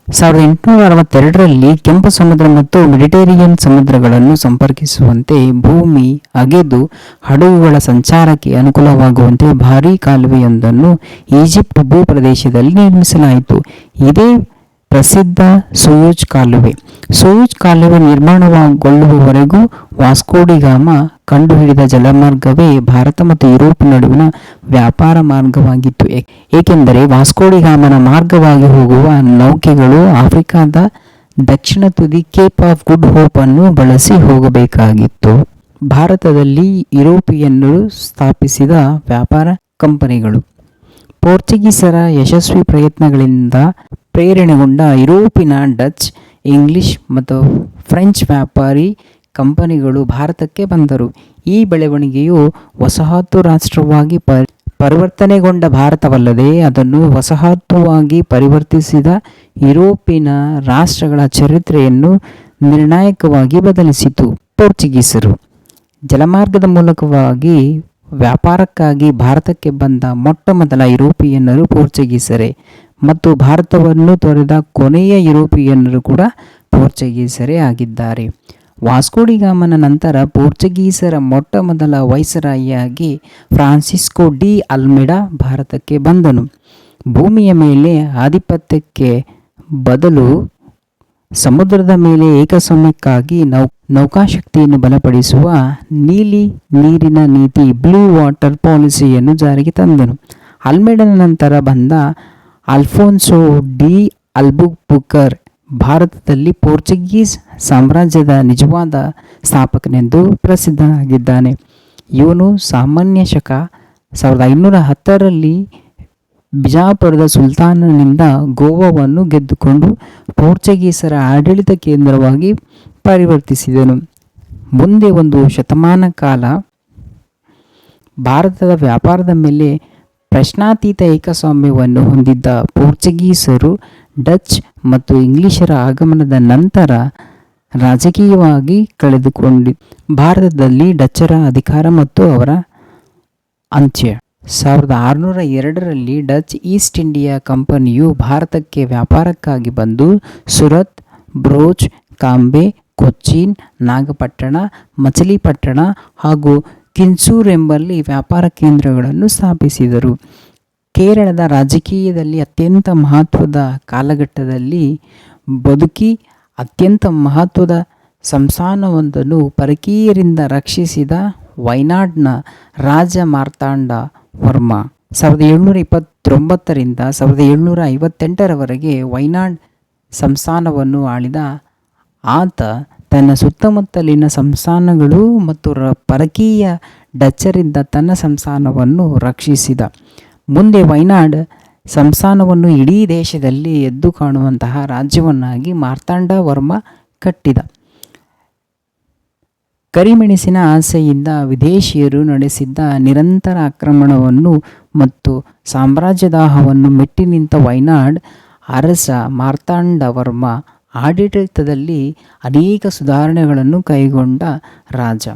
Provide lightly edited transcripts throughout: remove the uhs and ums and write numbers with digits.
1862ರಲ್ಲಿ ಕೆಂಪು ಸಮುದ್ರ ಮತ್ತು ಮೆಡಿಟರೇನಿಯನ್ ಸಮುದ್ರಗಳನ್ನು ಸಂಪರ್ಕಿಸುವಂತೆ ಭೂಮಿ ಅಗೆದು ಹಡಗುಗಳ ಸಂಚಾರಕ್ಕೆ ಅನುಕೂಲವಾಗುವಂತೆ ಭಾರೀ ಕಾಲುವೆಯೊಂದನ್ನು ಈಜಿಪ್ಟ್ ಭೂಪ್ರದೇಶದಲ್ಲಿ ನಿರ್ಮಿಸಲಾಯಿತು. ಇದೇ ಪ್ರಸಿದ್ಧ ಸೂಯಜ್ ಕಾಲುವೆ. ಸೂಯಜ್ ಕಾಲುವೆ ನಿರ್ಮಾಣಗೊಳ್ಳುವವರೆಗೂ ವಾಸ್ಕೋಡಿಗಾಮ ಕಂಡುಹಿಡಿದ ಜಲಮಾರ್ಗವೇ ಭಾರತ ಮತ್ತು ಯುರೋಪ್ ನಡುವಿನ ವ್ಯಾಪಾರ ಮಾರ್ಗವಾಗಿತ್ತು. ಏಕೆಂದರೆ ವಾಸ್ಕೋಡಿಗಾಮನ ಮಾರ್ಗವಾಗಿ ಹೋಗುವ ನೌಕೆಗಳು ಆಫ್ರಿಕಾದ ದಕ್ಷಿಣ ತುದಿ ಕೇಪ್ ಆಫ್ ಗುಡ್ ಹೋಪ್ ಅನ್ನು ಬಳಸಿ ಹೋಗಬೇಕಾಗಿತ್ತು. ಭಾರತದಲ್ಲಿ ಯುರೋಪಿಯನ್ನರು ಸ್ಥಾಪಿಸಿದ ವ್ಯಾಪಾರ ಕಂಪನಿಗಳು. ಪೋರ್ಚುಗೀಸರ ಯಶಸ್ವಿ ಪ್ರಯತ್ನಗಳಿಂದ ಪ್ರೇರಣೆಗೊಂಡ ಯುರೋಪಿನ ಡಚ್, ಇಂಗ್ಲಿಷ್ ಮತ್ತು ಫ್ರೆಂಚ್ ವ್ಯಾಪಾರಿ ಕಂಪನಿಗಳು ಭಾರತಕ್ಕೆ ಬಂದರು. ಈ ಬೆಳವಣಿಗೆಯು ವಸಾಹತು ರಾಷ್ಟ್ರವಾಗಿ ಪರಿವರ್ತನೆಗೊಂಡ ಭಾರತವಲ್ಲದೆ ಅದನ್ನು ವಸಾಹತುವಾಗಿ ಪರಿವರ್ತಿಸಿದ ಯುರೋಪಿನ ರಾಷ್ಟ್ರಗಳ ಚರಿತ್ರೆಯನ್ನು ನಿರ್ಣಾಯಕವಾಗಿ ಬದಲಿಸಿತು. ಪೋರ್ಚುಗೀಸರು ಜಲಮಾರ್ಗದ ಮೂಲಕವಾಗಿ ವ್ಯಾಪಾರಕ್ಕಾಗಿ ಭಾರತಕ್ಕೆ ಬಂದ ಮೊಟ್ಟಮೊದಲ ಯುರೋಪಿಯನ್ನರು ಪೋರ್ಚುಗೀಸರೇ ಮತ್ತು ಭಾರತವನ್ನು ತೊರೆದ ಕೊನೆಯ ಯುರೋಪಿಯನ್ನರು ಕೂಡ ಪೋರ್ಚುಗೀಸರೇ ಆಗಿದ್ದಾರೆ. ವಾಸ್ಕೋಡಿಗಾಮನ ನಂತರ ಪೋರ್ಚುಗೀಸರ ಮೊಟ್ಟಮೊದಲ ವೈಸರಾಯಿಯಾಗಿ ಫ್ರಾನ್ಸಿಸ್ಕೋ ಡಿ ಅಲ್ಮೆಡಾ ಭಾರತಕ್ಕೆ ಬಂದನು. ಭೂಮಿಯ ಮೇಲೆ ಆಧಿಪತ್ಯಕ್ಕೆ ಬದಲು ಸಮುದ್ರದ ಮೇಲೆ ಏಕಸ್ವಾಮ್ಯಕ್ಕಾಗಿ ನೌಕಾಶಕ್ತಿಯನ್ನು ಬಲಪಡಿಸುವ ನೀಲಿ ನೀರಿನ ನೀತಿ ಬ್ಲೂ ವಾಟರ್ ಪಾಲಿಸಿಯನ್ನು ಜಾರಿಗೆ ತಂದನು. ಅಲ್ಮೆಡನ ನಂತರ ಬಂದ ಅಲ್ಫೋನ್ಸೋ ಡಿ ಅಲ್ಬುಕರ್ಕ್ ಭಾರತದಲ್ಲಿ ಪೋರ್ಚುಗೀಸ್ ಸಾಮ್ರಾಜ್ಯದ ನಿಜವಾದ ಸ್ಥಾಪಕನೆಂದು ಪ್ರಸಿದ್ಧನಾಗಿದ್ದಾನೆ. ಇವನು ಸಾಮಾನ್ಯ ಶಕ 1510ರಲ್ಲಿ ಬಿಜಾಪುರದ ಸುಲ್ತಾನನಿಂದ ಗೋವಾವನ್ನು ಗೆದ್ದುಕೊಂಡು ಪೋರ್ಚುಗೀಸರ ಆಡಳಿತ ಕೇಂದ್ರವಾಗಿ ಪರಿವರ್ತಿಸಿದನು. ಮುಂದೆ ಒಂದು ಶತಮಾನ ಕಾಲ ಭಾರತದ ವ್ಯಾಪಾರದ ಮೇಲೆ ಪ್ರಶ್ನಾತೀತ ಏಕಸ್ವಾಮ್ಯವನ್ನು ಹೊಂದಿದ್ದ ಪೋರ್ಚುಗೀಸರು ಡಚ್ ಮತ್ತು ಇಂಗ್ಲಿಷರ ಆಗಮನದ ನಂತರ ರಾಜಕೀಯವಾಗಿ ಭಾರತದಲ್ಲಿ ಡಚ್ಚರ ಅಧಿಕಾರ ಮತ್ತು ಅವರ ಅಂತ್ಯ. 1602ರಲ್ಲಿ ಡಚ್ ಈಸ್ಟ್ ಇಂಡಿಯಾ ಕಂಪನಿಯು ಭಾರತಕ್ಕೆ ವ್ಯಾಪಾರಕ್ಕಾಗಿ ಬಂದು ಸುರತ್, ಬ್ರೋಚ್, ಕಾಂಬೆ, ಕೊಚ್ಚಿನ್, ನಾಗಪಟ್ಟಣ, ಮಚಲಿಪಟ್ಟಣ ಹಾಗೂ ಕಿನ್ಸೂರ್ ಎಂಬಲ್ಲಿ ವ್ಯಾಪಾರ ಕೇಂದ್ರಗಳನ್ನು ಸ್ಥಾಪಿಸಿದರು. ಕೇರಳದ ರಾಜಕೀಯದಲ್ಲಿ ಅತ್ಯಂತ ಮಹತ್ವದ ಕಾಲಘಟ್ಟದಲ್ಲಿ ಬದುಕಿ ಅತ್ಯಂತ ಮಹತ್ವದ ಸಂಸ್ಥಾನವೊಂದನ್ನು ಪರಕೀಯರಿಂದ ರಕ್ಷಿಸಿದ ವೈನಾಡ್ನ ರಾಜ ಮಾರ್ತಾಂಡ ವರ್ಮ 1729ರಿಂದ 1758ರವರೆಗೆ ವೈನಾಡ್ ಸಂಸ್ಥಾನವನ್ನು ಆಳಿದ ಆತ ತನ್ನ ಸುತ್ತಮುತ್ತಲಿನ ಸಂಸ್ಥಾನಗಳು ಮತ್ತು ಪರಕೀಯ ಡಚ್ಚರಿಂದ ತನ್ನ ಸಂಸ್ಥಾನವನ್ನು ರಕ್ಷಿಸಿದ. ಮುಂದೆ ವೈನಾಡ್ ಸಂಸ್ಥಾನವನ್ನು ಇಡೀ ದೇಶದಲ್ಲಿ ಎದ್ದು ಕಾಣುವಂತಹ ರಾಜ್ಯವನ್ನಾಗಿ ಮಾರ್ತಾಂಡ ವರ್ಮ ಕಟ್ಟಿದ. ಕರಿಮೆಣಸಿನ ಆಸೆಯಿಂದ ವಿದೇಶಿಯರು ನಡೆಸಿದ್ದ ನಿರಂತರ ಆಕ್ರಮಣವನ್ನು ಮತ್ತು ಸಾಮ್ರಾಜ್ಯದಾಹವನ್ನು ಮೆಟ್ಟಿ ನಿಂತ ವೈನಾಡ್ ಅರಸ ಮಾರ್ತಾಂಡ ವರ್ಮ ಆಡಳಿತದಲ್ಲಿ ಅನೇಕ ಸುಧಾರಣೆಗಳನ್ನು ಕೈಗೊಂಡ ರಾಜ.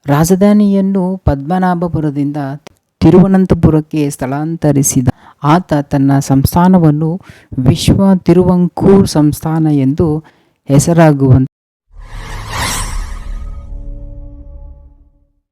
ರಾಜಧಾನಿಯನ್ನು ಪದ್ಮನಾಭಪುರದಿಂದ ತಿರುವನಂತಪುರಕ್ಕೆ ಸ್ಥಳಾಂತರಿಸಿದ ಆತ ತನ್ನ ಸಂಸ್ಥಾನವನ್ನು ವಿಶ್ವ ತಿರುವಂಕೂರ್ ಸಂಸ್ಥಾನ ಎಂದು ಹೆಸರಾಗುವಂತೆ